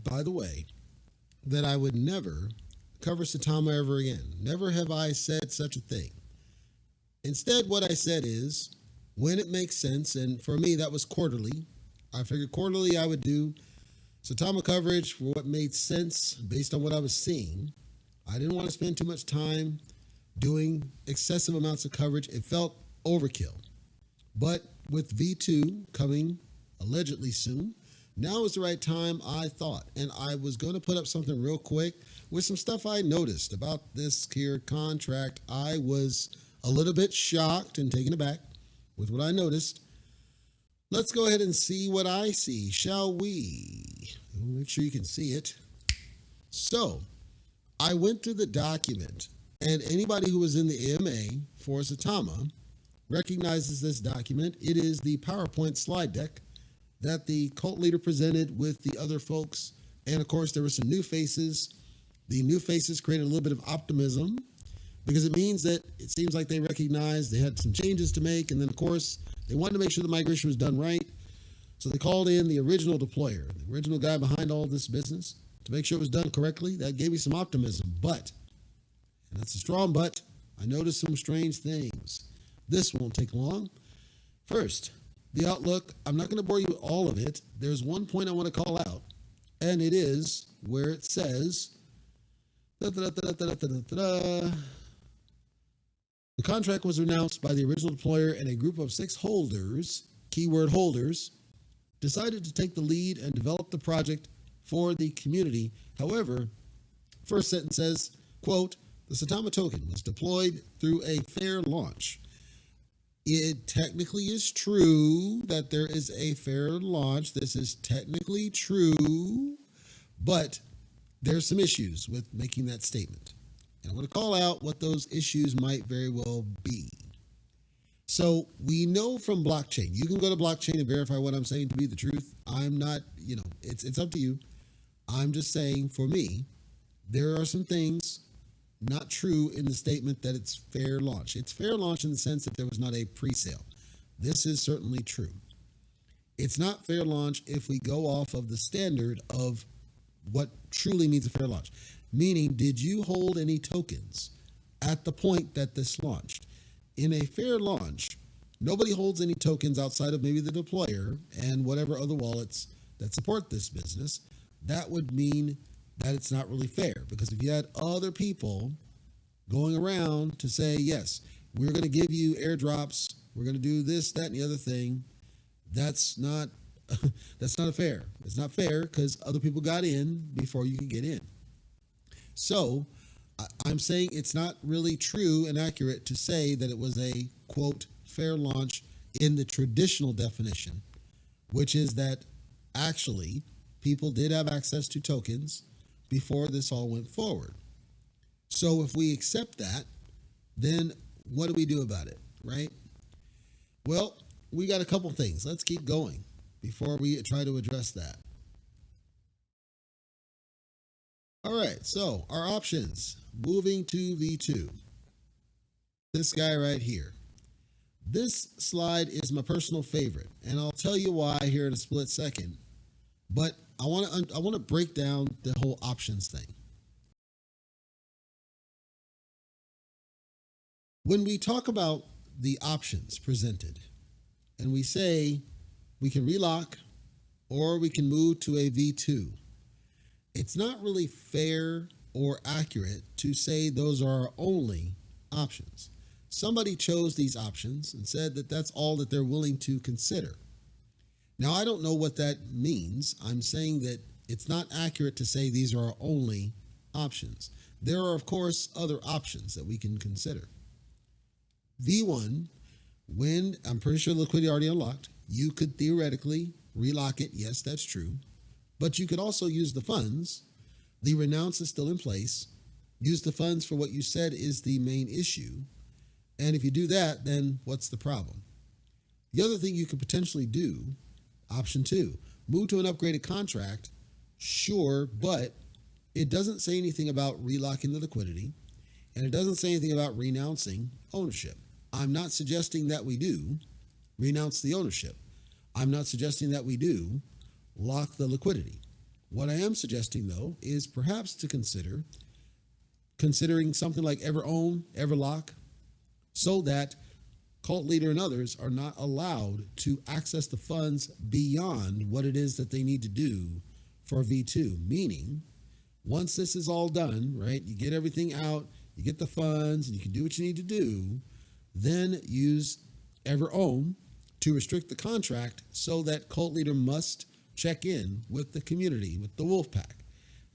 by the way, that I would never cover SAITAMA ever again. Never have I said such a thing. Instead, what I said is when it makes sense, and for me, that was quarterly. I figured quarterly I would do SAITAMA coverage for what made sense based on what I was seeing. I didn't want to spend too much time doing excessive amounts of coverage. It felt overkill. But with V2 coming allegedly soon, now is the right time, I thought. And I was going to put up something real quick with some stuff I noticed about this here contract. I was a little bit shocked and taken aback with what I noticed. Let's go ahead and see what I see, shall we? We'll make sure you can see it. So, I went through the document, and anybody who was in the AMA for SAITAMA recognizes this document. It is the PowerPoint slide deck that the cult leader presented with the other folks. And of course, there were some new faces. The new faces created a little bit of optimism because it means that it seems like they recognized they had some changes to make. And then, of course, they wanted to make sure the migration was done right. So they called in the original deployer, the original guy behind all this business, to make sure it was done correctly. That gave me some optimism. But, and that's a strong but, I noticed some strange things. This won't take long. First, the outlook. I'm not going to bore you with all of it. There's one point I want to call out, and it is where it says, the contract was announced by the original deployer, and a group of 6 holders, keyword holders, decided to take the lead and develop the project for the community. However, first sentence says, quote, the SAITAMA token was deployed through a fair launch. It technically is true that there is a fair launch. This is technically true, but there's some issues with making that statement. And I want to call out what those issues might very well be. So we know from blockchain, you can go to blockchain and verify what I'm saying to be the truth. I'm not, it's up to you. I'm just saying for me, there are some things not true in the statement that it's fair launch. It's fair launch in the sense that there was not a pre-sale. This is certainly true. It's not fair launch if we go off of the standard of what truly means a fair launch. Meaning, did you hold any tokens at the point that this launched? In a fair launch, nobody holds any tokens outside of maybe the deployer and whatever other wallets that support this business. That would mean that it's not really fair, because if you had other people going around to say, yes, we're going to give you airdrops, we're going to do this, that, and the other thing, that's not fair. It's not fair because other people got in before you could get in. So I'm saying it's not really true and accurate to say that it was a, quote, fair launch in the traditional definition, which is that actually people did have access to tokens before this all went forward. So if we accept that, then what do we do about it, right? Well, we got a couple things. Let's keep going before we try to address that. All right, so our options, moving to V2. This guy right here. This slide is my personal favorite, and I'll tell you why here in a split second. But I want to break down the whole options thing. When we talk about the options presented, and we say we can relock or we can move to a V2, it's not really fair or accurate to say those are our only options. Somebody chose these options and said that that's all that they're willing to consider. Now, I don't know what that means. I'm saying that it's not accurate to say these are our only options. There are, of course, other options that we can consider. V1, when I'm pretty sure liquidity already unlocked, you could theoretically relock it. Yes, that's true. But you could also use the funds. The renounce is still in place. Use the funds for what you said is the main issue. And if you do that, then what's the problem? The other thing you could potentially do, option 2, move to an upgraded contract. Sure, but it doesn't say anything about relocking the liquidity, and it doesn't say anything about renouncing ownership. I'm not suggesting that we do renounce the ownership. I'm not suggesting that we do lock the liquidity. What I am suggesting, though, is perhaps to considering something like Everown, Everlock, so that cult leader and others are not allowed to access the funds beyond what it is that they need to do for V2. Meaning, once this is all done, right, you get everything out, you get the funds, and you can do what you need to do, then use Everown to restrict the contract so that cult leader must check in with the community, with the wolf pack.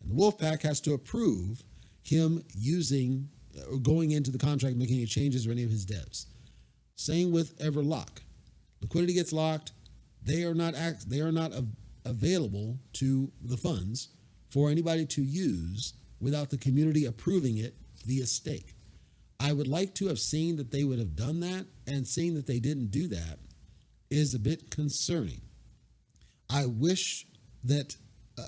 And the wolf pack has to approve him using or going into the contract, making any changes or any of his devs. Same with Everlock. Liquidity gets locked. They are not available to the funds for anybody to use without the community approving it via stake. I would like to have seen that they would have done that, and seeing that they didn't do that is a bit concerning. I wish that,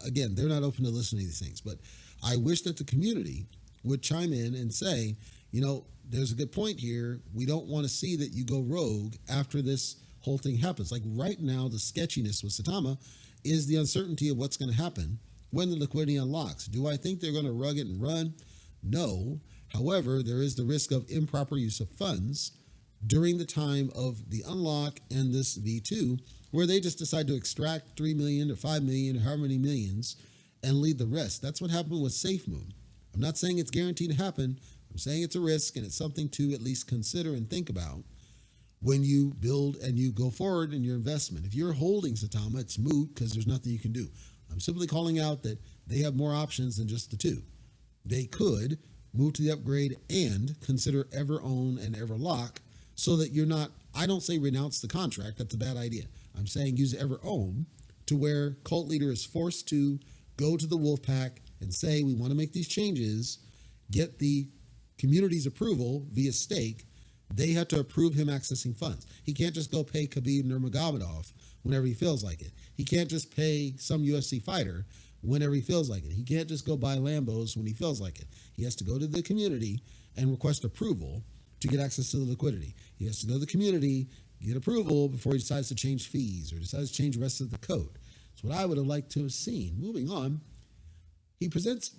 again, they're not open to listening to these things, but I wish that the community would chime in and say, you know, there's a good point here. We don't want to see that you go rogue after this whole thing happens. Like right now, the sketchiness with SAITAMA is the uncertainty of what's going to happen when the liquidity unlocks. Do I think they're going to rug it and run? No. However, there is the risk of improper use of funds during the time of the unlock and this V2, where they just decide to extract 3 million or 5 million or however many millions and leave the rest. That's what happened with SafeMoon. I'm not saying it's guaranteed to happen. I'm saying it's a risk, and it's something to at least consider and think about when you build and you go forward in your investment. If you're holding SAITAMA, it's moot because there's nothing you can do. I'm simply calling out that they have more options than just the two. They could move to the upgrade and consider Everown and Everlock so that you're not, I don't say renounce the contract. That's a bad idea. I'm saying use Everown to where cult leader is forced to go to the wolf pack and say, we want to make these changes, get the community's approval via stake. They have to approve him accessing funds. He can't just go pay Khabib Nurmagomedov whenever he feels like it. He can't just pay some UFC fighter whenever he feels like it. He can't just go buy Lambos when he feels like it. He has to go to the community and request approval to get access to the liquidity. He has to go to the community, get approval before he decides to change fees or decides to change the rest of the code. That's what I would have liked to have seen. Moving on, he presents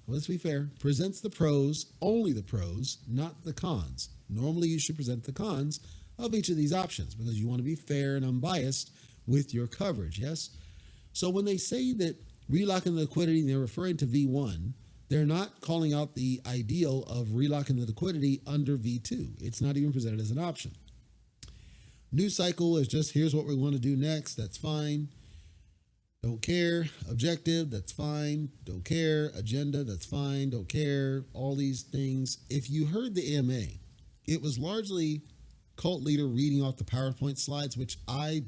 let's be fair, presents the pros, only the pros, not the cons. Normally you should present the cons of each of these options because you want to be fair and unbiased with your coverage, yes? So when they say that relocking the liquidity, they're referring to V1, they're not calling out the ideal of relocking the liquidity under V2. It's not even presented as an option. News cycle is just, here's what we want to do next. That's fine. Don't care. Objective, that's fine. Don't care. Agenda, that's fine. Don't care. All these things. If you heard the AMA, it was largely cult leader reading off the PowerPoint slides, which I'm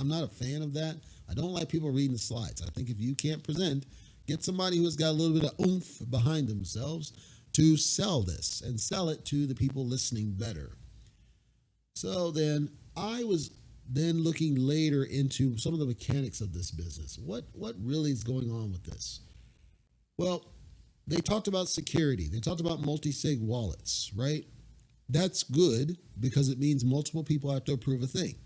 not a fan of that. I don't like people reading the slides. I think if you can't present, get somebody who has got a little bit of oomph behind themselves to sell this and sell it to the people listening better. So then I was then looking later into some of the mechanics of this business. What really is going on with this? Well, they talked about security. They talked about multi-sig wallets, right? That's good because it means multiple people have to approve a thing.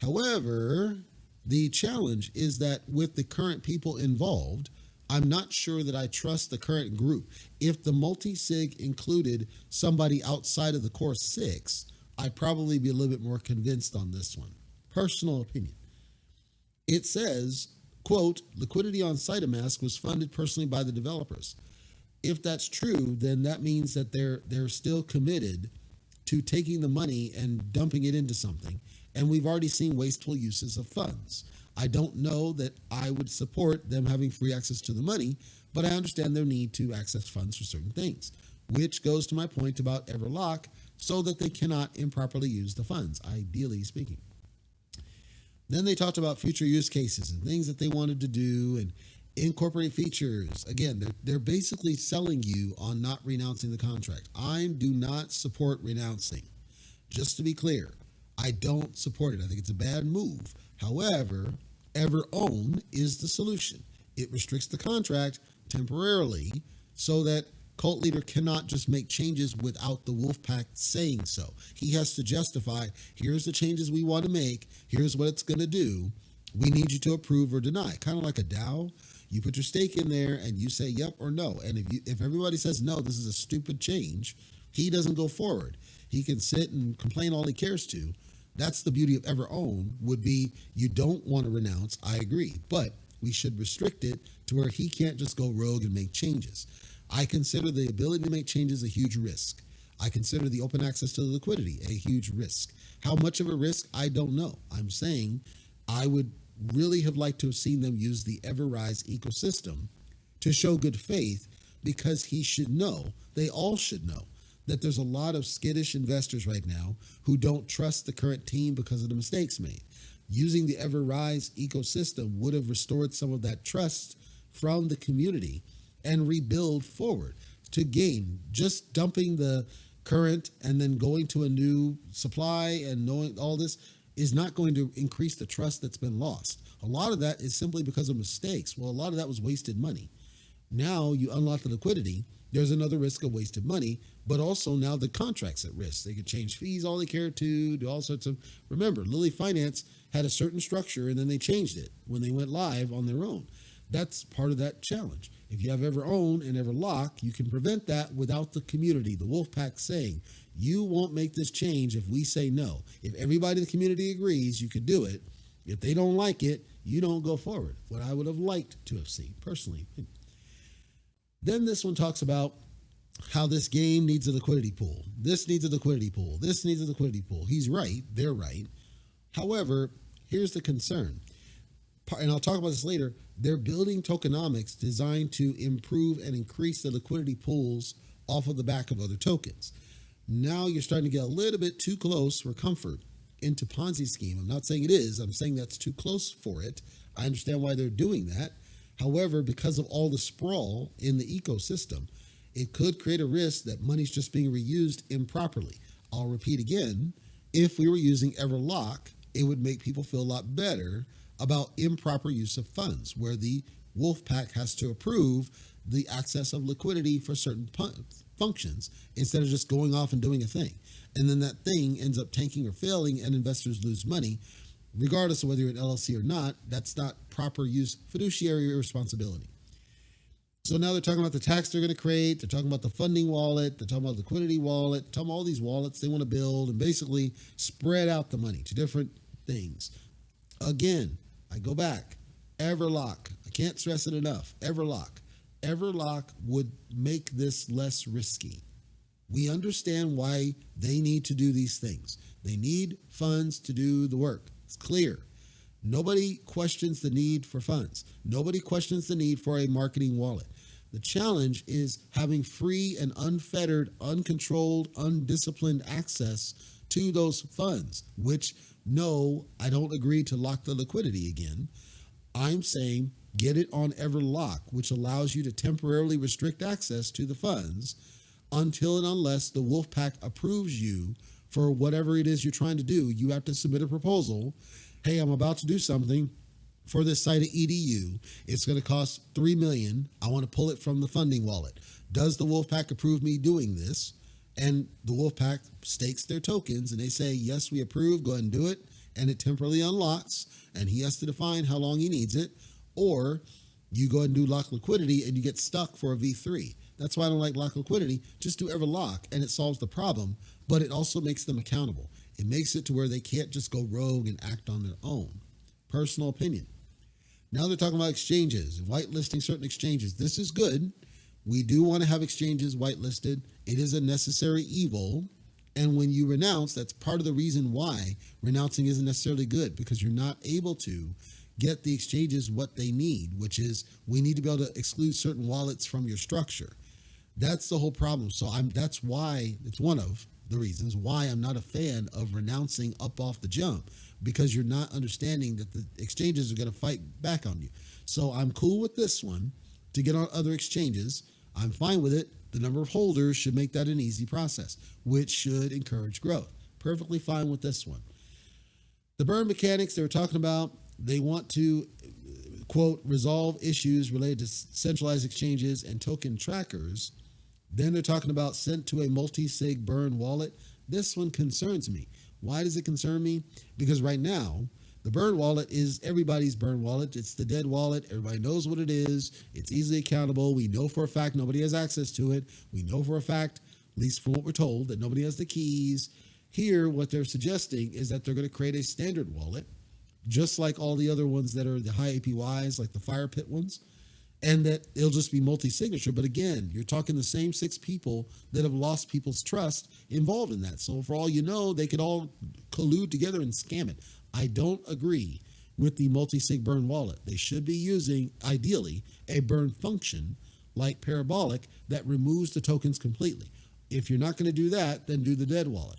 However, the challenge is that with the current people involved, I'm not sure that I trust the current group. If the multi-sig included somebody outside of the core 6, I'd probably be a little bit more convinced on this one. Personal opinion. It says, quote, liquidity on SAITAMA was funded personally by the developers. If that's true, then that means that they're still committed to taking the money and dumping it into something. And we've already seen wasteful uses of funds. I don't know that I would support them having free access to the money, but I understand their need to access funds for certain things, which goes to my point about Everlock, so that they cannot improperly use the funds, ideally speaking. Then they talked about future use cases and things that they wanted to do and incorporate features. Again, they're basically selling you on not renouncing the contract. I do not support renouncing. Just to be clear, I don't support it. I think it's a bad move. However, Everown is the solution. It restricts the contract temporarily so that cult leader cannot just make changes without the wolf pack saying so. He has to justify, here's the changes we want to make, here's what it's going to do. We need you to approve or deny. Kind of like a DAO. You put your stake in there and you say yep or no. And if everybody says no, this is a stupid change, he doesn't go forward. He can sit and complain all he cares to. That's the beauty of ever own, would be you don't want to renounce, I agree, but we should restrict it to where he can't just go rogue and make changes. I consider the ability to make changes a huge risk. I consider the open access to the liquidity a huge risk. How much of a risk, I don't know. I'm saying I would really have liked to have seen them use the Everrise ecosystem to show good faith, because he should know, they all should know, that there's a lot of skittish investors right now who don't trust the current team because of the mistakes made. Using the Everrise ecosystem would have restored some of that trust from the community and rebuild forward to gain. Just dumping the current and then going to a new supply and knowing all this is not going to increase the trust that's been lost. A lot of that is simply because of mistakes. Well, a lot of that was wasted money. Now you unlock the liquidity, there's another risk of wasted money, but also now the contract's at risk. They could change fees all they care to, do all sorts of... Remember, Lily Finance had a certain structure and then they changed it when they went live on their own. That's part of that challenge. If you have ever own and ever lock, you can prevent that without the community, the wolf pack saying, you won't make this change if we say no. If everybody in the community agrees, you could do it. If they don't like it, you don't go forward. What I would have liked to have seen, personally. Then this one talks about how this game needs a liquidity pool. This needs a liquidity pool. This needs a liquidity pool. He's right. They're right. However, here's the concern. And I'll talk about this later. They're building tokenomics designed to improve and increase the liquidity pools off of the back of other tokens. Now you're starting to get a little bit too close for comfort into Ponzi scheme. I'm not saying it is. I'm saying that's too close for it. I understand why they're doing that. However, because of all the sprawl in the ecosystem, it could create a risk that money's just being reused improperly. I'll repeat again, if we were using Everlock, it would make people feel a lot better about improper use of funds, where the wolf pack has to approve the access of liquidity for certain functions instead of just going off and doing a thing. And then that thing ends up tanking or failing and investors lose money. Regardless of whether you're an LLC or not, that's not proper use, fiduciary responsibility. So now they're talking about the tax they're going to create. They're talking about the funding wallet. They're talking about liquidity wallet. They're talking about all these wallets they want to build and basically spread out the money to different things. Again, I go back. Everlock. I can't stress it enough. Everlock. Everlock would make this less risky. We understand why they need to do these things. They need funds to do the work. It's clear. Nobody questions the need for funds. Nobody questions the need for a marketing wallet. The challenge is having free and unfettered, uncontrolled, undisciplined access to those funds, which, no, I don't agree to lock the liquidity again. I'm saying get it on Everlock, which allows you to temporarily restrict access to the funds until and unless the wolf pack approves you for whatever it is you're trying to do. You have to submit a proposal. Hey, I'm about to do something for this site at EDU. It's going to cost $3 million. I want to pull it from the funding wallet. Does the wolf pack approve me doing this? And the wolf pack stakes their tokens and they say, yes, we approve, go ahead and do it. And it temporarily unlocks and he has to define how long he needs it. Or you go ahead and do lock liquidity and you get stuck for a V3. That's why I don't like lock liquidity. Just do Everlock and it solves the problem, but it also makes them accountable. It makes it to where they can't just go rogue and act on their own. Personal opinion. Now they're talking about exchanges, whitelisting certain exchanges. This is good. We do want to have exchanges whitelisted. It is a necessary evil. And when you renounce, that's part of the reason why renouncing isn't necessarily good, because you're not able to get the exchanges what they need, which is we need to be able to exclude certain wallets from your structure. That's the whole problem. So that's why it's one of the reasons why I'm not a fan of renouncing up off the jump, because you're not understanding that the exchanges are going to fight back on you. So I'm cool with this one to get on other exchanges. I'm fine with it. The number of holders should make that an easy process, which should encourage growth. Perfectly fine with this one. The burn mechanics they were talking about, they want to, quote, resolve issues related to centralized exchanges and token trackers. Then they're talking about sent to a multi-sig burn wallet. This one concerns me. Why does it concern me? Because right now, The burn wallet is everybody's burn wallet. It's the dead wallet. Everybody knows what it is. It's easily accountable. We know for a fact nobody has access to it. We know for a fact, at least from what we're told, that nobody has the keys. Here, what they're suggesting is that they're going to create a standard wallet, just like all the other ones that are the high APYs, like the fire pit ones, and that it'll just be multi-signature. But again, you're talking the same 6 people that have lost people's trust involved in that. So for all you know, they could all collude together and scam it. I don't agree with the multi-sig burn wallet. They should be using, ideally, a burn function like Parabolic that removes the tokens completely. If you're not going to do that, then do the dead wallet.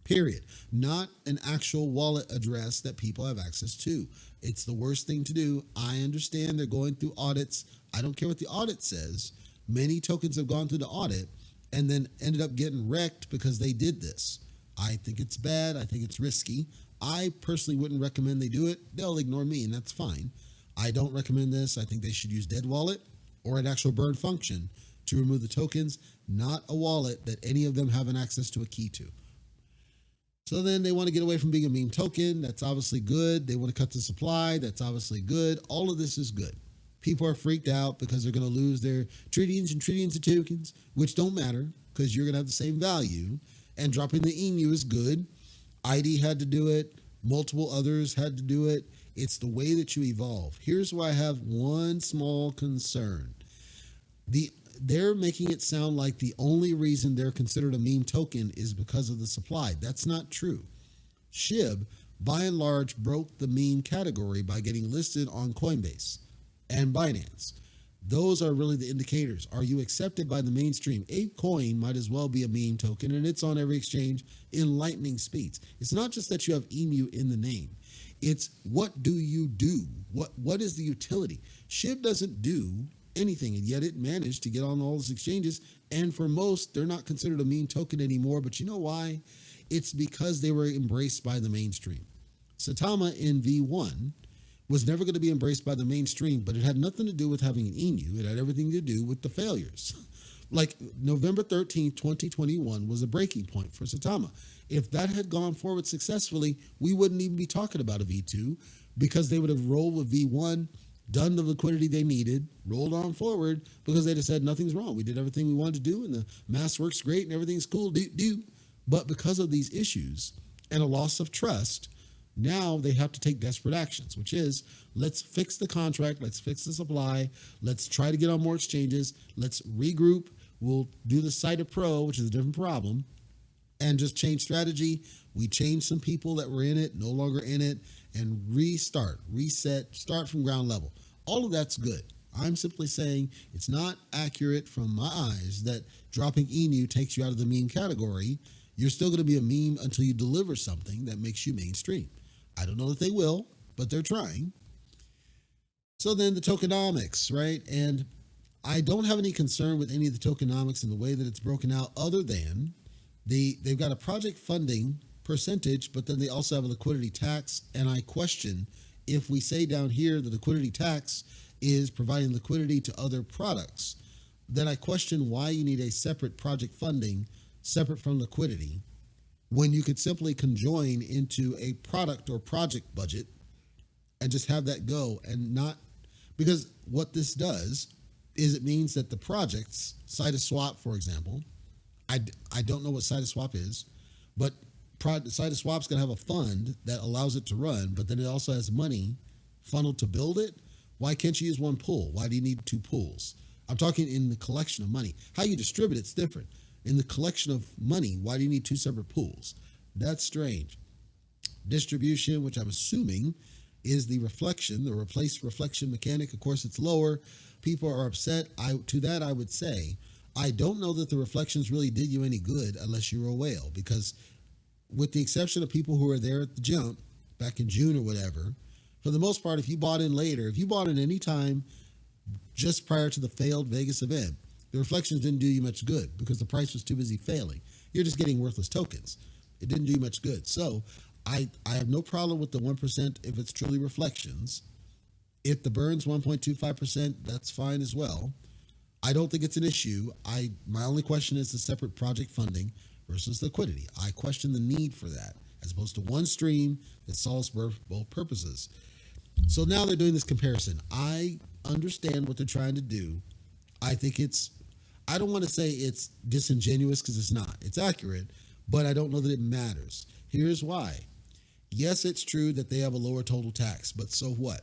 Period. Not an actual wallet address that people have access to. It's the worst thing to do. I understand they're going through audits. I don't care what the audit says. Many tokens have gone through the audit and then ended up getting wrecked because they did this. I think it's bad. I think it's risky. I personally wouldn't recommend they do it. They'll ignore me, and that's fine. I don't recommend this. I think they should use dead wallet or an actual burn function to remove the tokens, not a wallet that any of them have an access to a key to. So then they want to get away from being a meme token. That's obviously good. They want to cut the supply. That's obviously good. All of this is good. People are freaked out because they're going to lose their trillions and trillions of tokens, which don't matter because you're going to have the same value. And dropping the EMU is good. ID had to do it. Multiple others had to do it. It's the way that you evolve. Here's why I have one small concern. They're making it sound like the only reason they're considered a meme token is because of the supply. That's not true. SHIB, by and large, broke the meme category by getting listed on Coinbase and Binance. Those are really the indicators. Are you accepted by the mainstream? ApeCoin might as well be a meme token, and it's on every exchange in lightning speeds. It's not just that you have EMU in the name. It's what do you do? What is the utility? SHIB doesn't do anything, and yet it managed to get on all those exchanges. And for most, they're not considered a meme token anymore. But you know why? It's because they were embraced by the mainstream. SAITAMA in V1 was never going to be embraced by the mainstream, but it had nothing to do with having an EMU. It had everything to do with the failures. Like November 13th, 2021 was a breaking point for SAITAMA. If that had gone forward successfully, we wouldn't even be talking about a V2 because they would have rolled with V1, done the liquidity they needed, rolled on forward because they just said nothing's wrong. We did everything we wanted to do and the mass works great and everything's cool. But because of these issues and a loss of trust, now they have to take desperate actions, which is let's fix the contract, let's fix the supply, let's try to get on more exchanges, let's regroup, we'll do the SAITA Pro, which is a different problem, and just change strategy. We change some people that were in it, no longer in it, and restart, reset, start from ground level. All of that's good. I'm simply saying it's not accurate from my eyes that dropping EMU takes you out of the meme category. You're still going to be a meme until you deliver something that makes you mainstream. I don't know that they will, but they're trying. So then the tokenomics, right? And I don't have any concern with any of the tokenomics and the way that it's broken out other than they've got a project funding percentage, but then they also have a liquidity tax. And I question if we say down here the liquidity tax is providing liquidity to other products, then I question why you need a separate project funding separate from liquidity when you could simply conjoin into a product or project budget and just have that go and not, because what this does is it means that the projects, SAITA for example, I don't know what SAITA is, but SAITA going to have a fund that allows it to run, but then it also has money funneled to build it. Why can't you use one pool? Why do you need 2 pools? I'm talking in the collection of money. How you distribute it's different. In the collection of money, why do you need 2 separate pools? That's strange. Distribution, which I'm assuming is the reflection, the replace reflection mechanic. Of course, it's lower. People are upset. To that, I would say, I don't know that the reflections really did you any good unless you were a whale, because with the exception of people who were there at the jump back in June or whatever, for the most part, if you bought in later, if you bought in any time just prior to the failed Vegas event, the reflections didn't do you much good because the price was too busy failing. You're just getting worthless tokens. It didn't do you much good. So I have no problem with the 1% if it's truly reflections. If the burn's 1.25%, that's fine as well. I don't think it's an issue. My only question is the separate project funding versus liquidity. I question the need for that. as opposed to one stream that solves both purposes. So now they're doing this comparison. I understand what they're trying to do. I think I don't want to say it's disingenuous because it's not. It's accurate, but I don't know that it matters. Here's why. Yes, it's true that they have a lower total tax, but so what?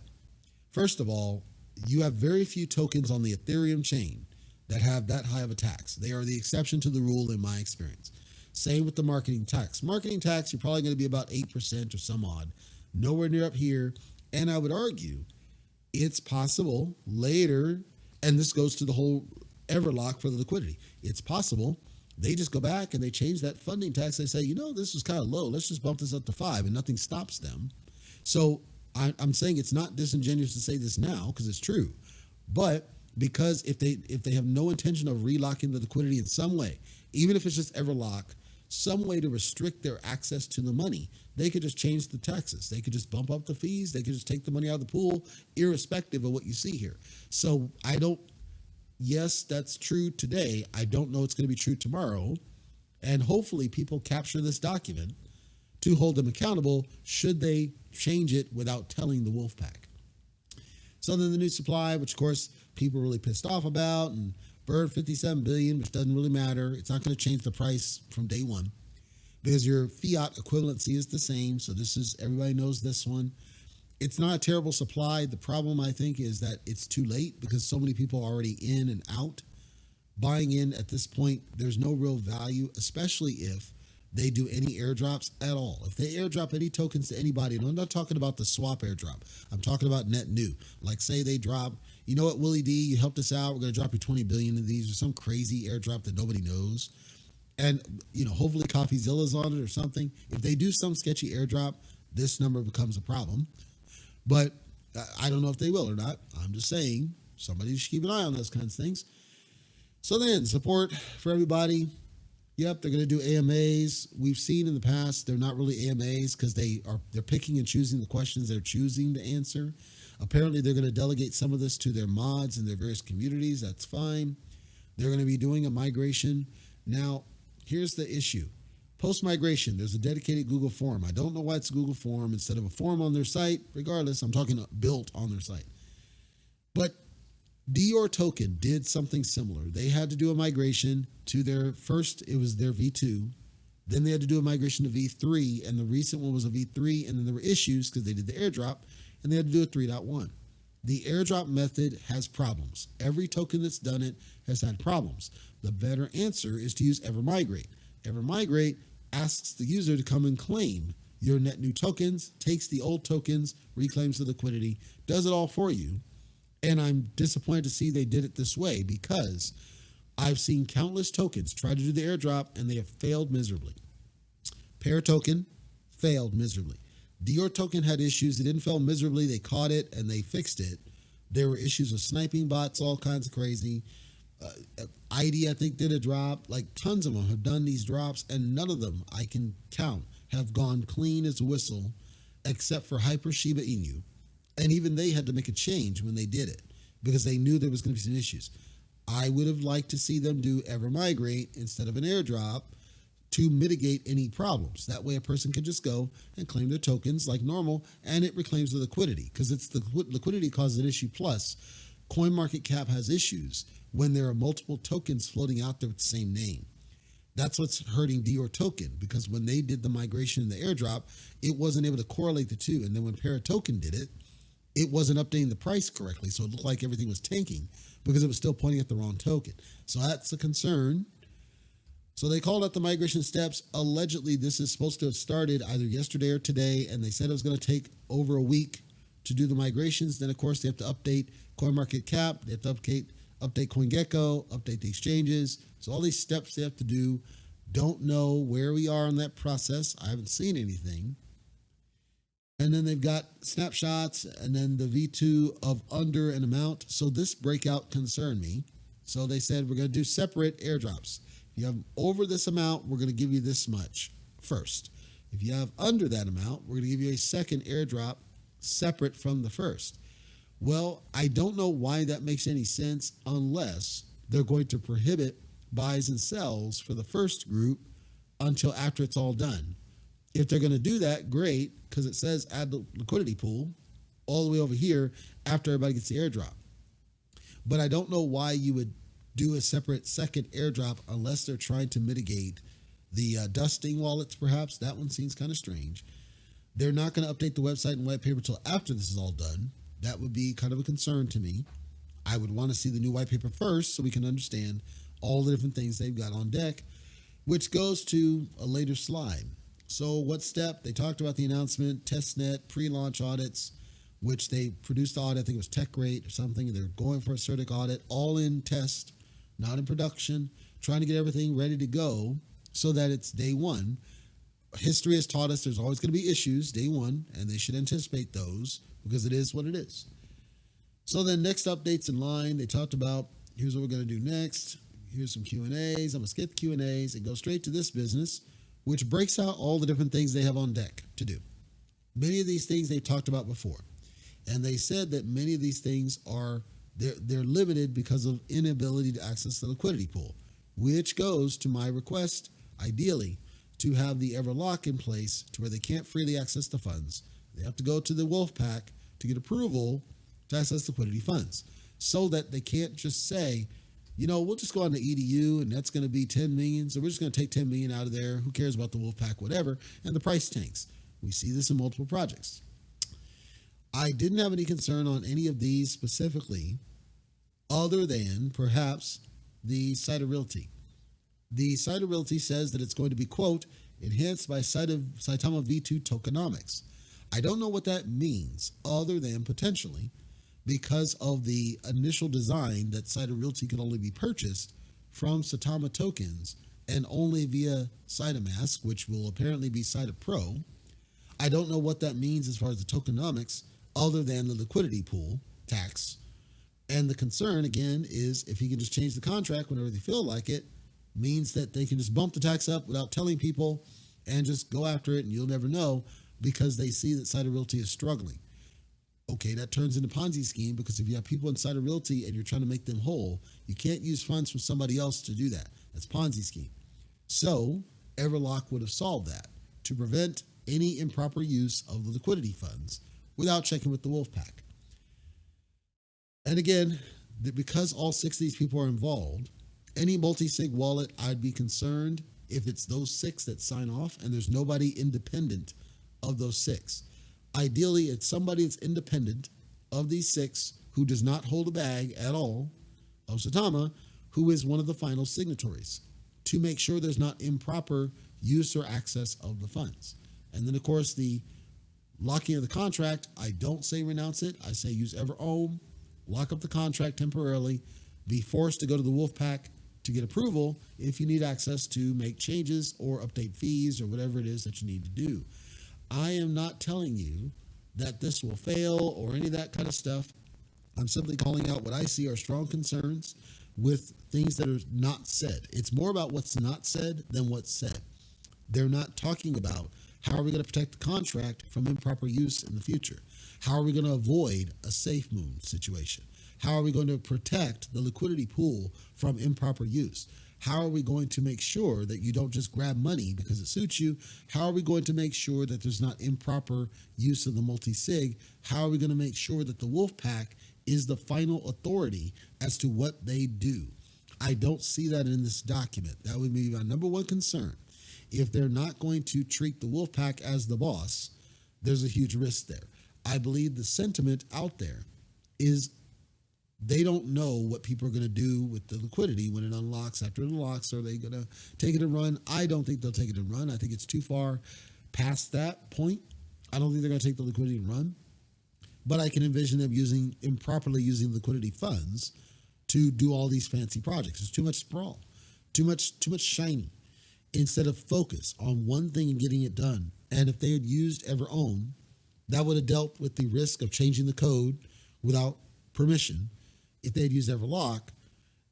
First of all, you have very few tokens on the Ethereum chain that have that high of a tax. They are the exception to the rule in my experience. Same with the marketing tax. Marketing tax, you're probably going to be about 8% or some odd, nowhere near up here. And I would argue it's possible later, and this goes to the whole Everlock for the liquidity. It's possible they just go back and they change that funding tax. They say, this is kind of low. Let's just bump this up to 5, and nothing stops them. So I'm saying it's not disingenuous to say this now because it's true. But because if they have no intention of relocking the liquidity in some way, even if it's just Everlock, some way to restrict their access to the money, they could just change the taxes. They could just bump up the fees. They could just take the money out of the pool, irrespective of what you see here. So yes, that's true today. I don't know it's going to be true tomorrow. And hopefully people capture this document to hold them accountable should they change it without telling the wolf pack. So then the new supply, which of course people are really pissed off about, and bird 57 billion, which doesn't really matter. It's not going to change the price from day one because your fiat equivalency is the same. So everybody knows this one. It's not a terrible supply. The problem, I think, is that it's too late because so many people are already in and out. Buying in at this point, there's no real value, especially if they do any airdrops at all. If they airdrop any tokens to anybody, and I'm not talking about the swap airdrop. I'm talking about net new. Like say they drop, you know what, Willie D, you helped us out. We're going to drop you 20 billion of these or some crazy airdrop that nobody knows. And, hopefully CoffeeZilla's on it or something. If they do some sketchy airdrop, this number becomes a problem. But I don't know if they will or not. I'm just saying somebody should keep an eye on those kinds of things. So then support for everybody. Yep, they're going to do AMAs. We've seen in the past they're not really AMAs because they're picking and choosing the questions they're choosing to answer. Apparently they're going to delegate some of this to their mods and their various communities. That's fine. They're going to be doing a migration. Now, here's the issue. Post-migration, there's a dedicated Google form. I don't know why it's a Google form instead of a form on their site. Regardless, I'm talking built on their site. But Dior Token did something similar. They had to do a migration to it was their V2. Then they had to do a migration to V3, and the recent one was a V3, and then there were issues because they did the airdrop, and they had to do a 3.1. The airdrop method has problems. Every token that's done it has had problems. The better answer is to use Evermigrate. Evermigrate asks the user to come and claim your net new tokens, takes the old tokens, reclaims the liquidity, does it all for you. And I'm disappointed to see they did it this way because I've seen countless tokens try to do the airdrop and they have failed miserably. Pair token failed miserably. Dior token had issues. It didn't fail miserably. They caught it and they fixed it. There were issues with sniping bots, all kinds of crazy. ID, I think, did a drop. Like tons of them have done these drops, and none of them I can count have gone clean as a whistle, except for Hyper Shiba Inu. And even they had to make a change when they did it because they knew there was going to be some issues. I would have liked to see them do Evermigrate instead of an airdrop to mitigate any problems. That way a person can just go and claim their tokens like normal, and it reclaims the liquidity because it's the liquidity causes an issue. Plus, CoinMarketCap has issues when there are multiple tokens floating out there with the same name. That's what's hurting Dior Token because when they did the migration in the airdrop, it wasn't able to correlate the two. And then when Paratoken did it, it wasn't updating the price correctly. So it looked like everything was tanking because it was still pointing at the wrong token. So that's a concern. So they called out the migration steps. Allegedly, this is supposed to have started either yesterday or today, and they said it was going to take over a week to do the migrations. Then, of course, they have to update CoinMarketCap. They have to update CoinGecko, update the exchanges. So all these steps they have to do. Don't know where we are in that process. I haven't seen anything. And then they've got snapshots and then the V2 of under an amount. So this breakout concerned me. So they said, we're going to do separate airdrops. If you have over this amount, we're going to give you this much first. If you have under that amount, we're going to give you a second airdrop separate from the first. Well, I don't know why that makes any sense unless they're going to prohibit buys and sells for the first group until after it's all done. If they're going to do that, great, because it says add the liquidity pool all the way over here after everybody gets the airdrop. But I don't know why you would do a separate second airdrop unless they're trying to mitigate the dusting wallets, perhaps. That one seems kind of strange. They're not going to update the website and white paper until after this is all done. That would be kind of a concern to me. I would want to see the new white paper first so we can understand all the different things they've got on deck, which goes to a later slide. So what step? They talked about the announcement, testnet, pre-launch audits, which they produced the audit. I think it was TechRate or something. They're going for a CERTIC audit, all in test, not in production, trying to get everything ready to go so that it's day one. History has taught us there's always going to be issues day one, and they should anticipate those because it is what it is. So then next updates in line, they talked about, here's what we're going to do next. Here's some Q&As. I'm going to skip Q&As and go straight to this business, which breaks out all the different things they have on deck to do. Many of these things they've talked about before. And they said that many of these things are, they're limited because of inability to access the liquidity pool, which goes to my request, ideally, to have the Everlock in place to where they can't freely access the funds. They have to go to the Wolfpack to get approval to access liquidity funds so that they can't just say, we'll just go on to EDU and that's going to be 10 million. So we're just going to take 10 million out of there. Who cares about the Wolfpack, whatever. And the price tanks. We see this in multiple projects. I didn't have any concern on any of these specifically, other than perhaps the SAITA Realty. The SAITA Realty says that it's going to be, quote, enhanced by SAITAMA V2 tokenomics. I don't know what that means, other than potentially because of the initial design that SAITA Realty can only be purchased from SAITAMA tokens and only via SAITAMASK, which will apparently be SAITA Pro. I don't know what that means as far as the tokenomics, other than the liquidity pool tax. And the concern, again, is if he can just change the contract whenever they feel like it, means that they can just bump the tax up without telling people and just go after it, and you'll never know because they see that SAITA Realty is struggling. Okay, that turns into Ponzi scheme because if you have people in SAITA Realty and you're trying to make them whole, you can't use funds from somebody else to do that. That's Ponzi scheme. So Everlock would have solved that to prevent any improper use of the liquidity funds without checking with the Wolfpack. And again, because all 6 of these people are involved, any multi-sig wallet, I'd be concerned if it's those 6 that sign off and there's nobody independent of those 6. Ideally, it's somebody that's independent of these 6 who does not hold a bag at all of SAITAMA, who is one of the final signatories to make sure there's not improper use or access of the funds. And then, of course, the locking of the contract, I don't say renounce it. I say use EverOhm, lock up the contract temporarily, be forced to go to the Wolfpack to get approval if you need access to make changes or update fees or whatever it is that you need to do. I am not telling you that this will fail or any of that kind of stuff. I'm simply calling out what I see are strong concerns with things that are not said. It's more about what's not said than what's said. They're not talking about how are we going to protect the contract from improper use in the future? How are we going to avoid a safe moon situation? How are we going to protect the liquidity pool from improper use? How are we going to make sure that you don't just grab money because it suits you? How are we going to make sure that there's not improper use of the multi-sig? How are we going to make sure that the Wolfpack is the final authority as to what they do? I don't see that in this document. That would be my number one concern. If they're not going to treat the Wolfpack as the boss, there's a huge risk there. I believe the sentiment out there is they don't know what people are going to do with the liquidity when it unlocks. After it unlocks, are they going to take it and run? I don't think they'll take it and run. I think it's too far past that point. I don't think they're going to take the liquidity and run. But I can envision them improperly using liquidity funds to do all these fancy projects. There's too much sprawl, too much shiny, instead of focus on one thing and getting it done. And if they had used EverOhm, that would have dealt with the risk of changing the code without permission. If they had used Everlock,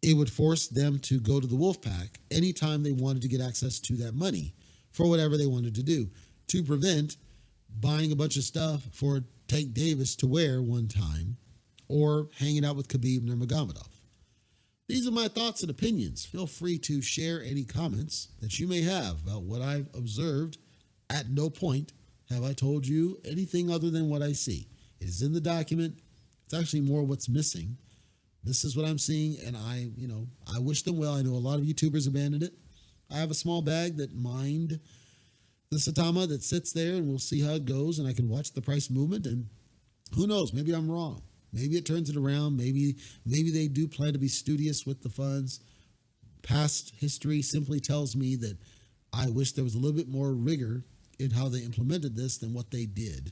it would force them to go to the Wolfpack anytime they wanted to get access to that money for whatever they wanted to do, to prevent buying a bunch of stuff for Tank Davis to wear one time or hanging out with Khabib Nurmagomedov. These are my thoughts and opinions. Feel free to share any comments that you may have about what I've observed At no point have I told you anything other than what I see. It is in the document. It's actually more what's missing. This is what I'm seeing, and I wish them well. I know a lot of YouTubers abandoned it. I have a small bag that mined the SAITAMA that sits there, and we'll see how it goes, and I can watch the price movement, and who knows, maybe I'm wrong. Maybe it turns it around. Maybe they do plan to be studious with the funds. Past history simply tells me that I wish there was a little bit more rigor in how they implemented this than what they did.